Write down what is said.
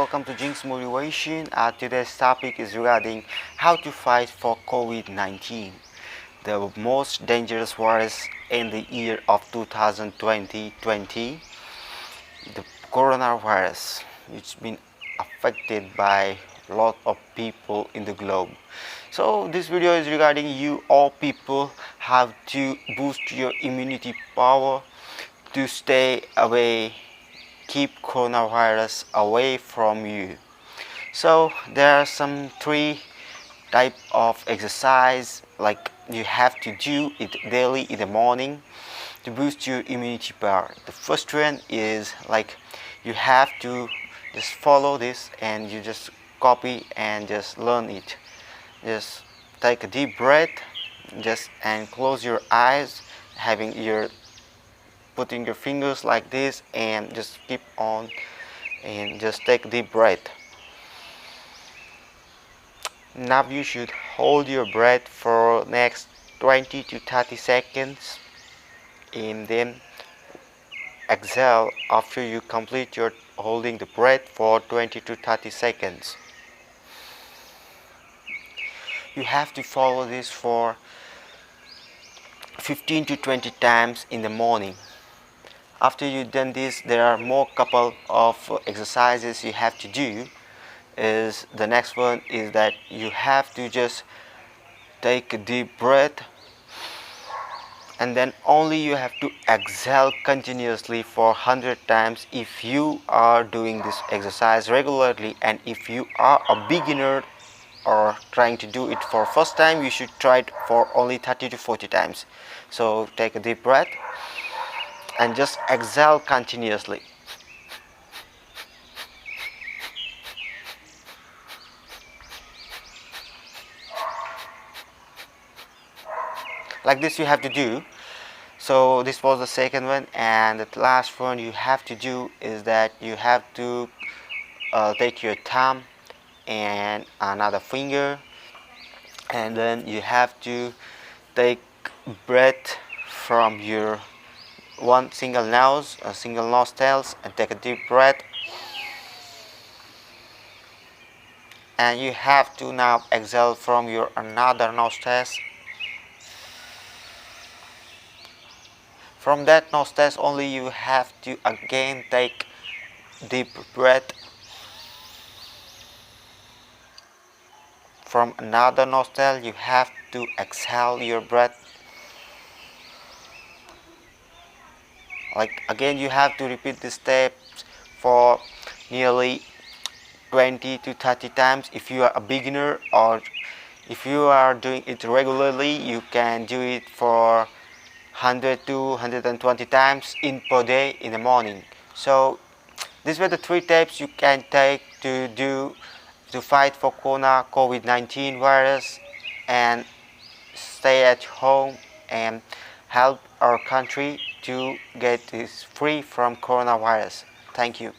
welcome to Jinx Motivation. Today's topic is regarding how to fight for COVID-19, the most dangerous virus in the year of 2020, the coronavirus. It's been affected by a lot of people in the globe. So this video is regarding you all people have to boost your immunity power to stay away, keep coronavirus away from you. So there are some three type of exercise like you have to do it daily in the morning to boost your immunity power. The first one is like you have to just follow this and you just copy and just learn it. Just take a deep breath and close your eyes, having your putting your fingers like this and just keep on and just take a deep breath. Now you should hold your breath for next 20 to 30 seconds and then exhale after you complete your holding the breath for 20 to 30 seconds. You have to follow this for 15 to 20 times in the morning. After you've done this, there are more couple of exercises you have to do. Is the next one is that you have to just take a deep breath and then only you have to exhale continuously for 100 times if you are doing this exercise regularly. And if you are a beginner or trying to do it for first time, you should try it for only 30 to 40 times. So take a deep breath and just exhale continuously. Like this you have to do. So this was the second one, and the last one you have to do is that you have to take your thumb and another finger, and then you have to take breath from your one single nostrils and take a deep breath, and you have to now exhale from your another nostrils. From that nostrils only you have to again take deep breath from another nostril. You have to exhale your breath. Like again you have to repeat this steps for nearly 20 to 30 times. If you are a beginner or if you are doing it regularly, you can do it for 100 to 120 times in per day in the morning. So these were the three steps you can take to do to fight for COVID-19 virus and stay at home and help our country to get this free from coronavirus. Thank you.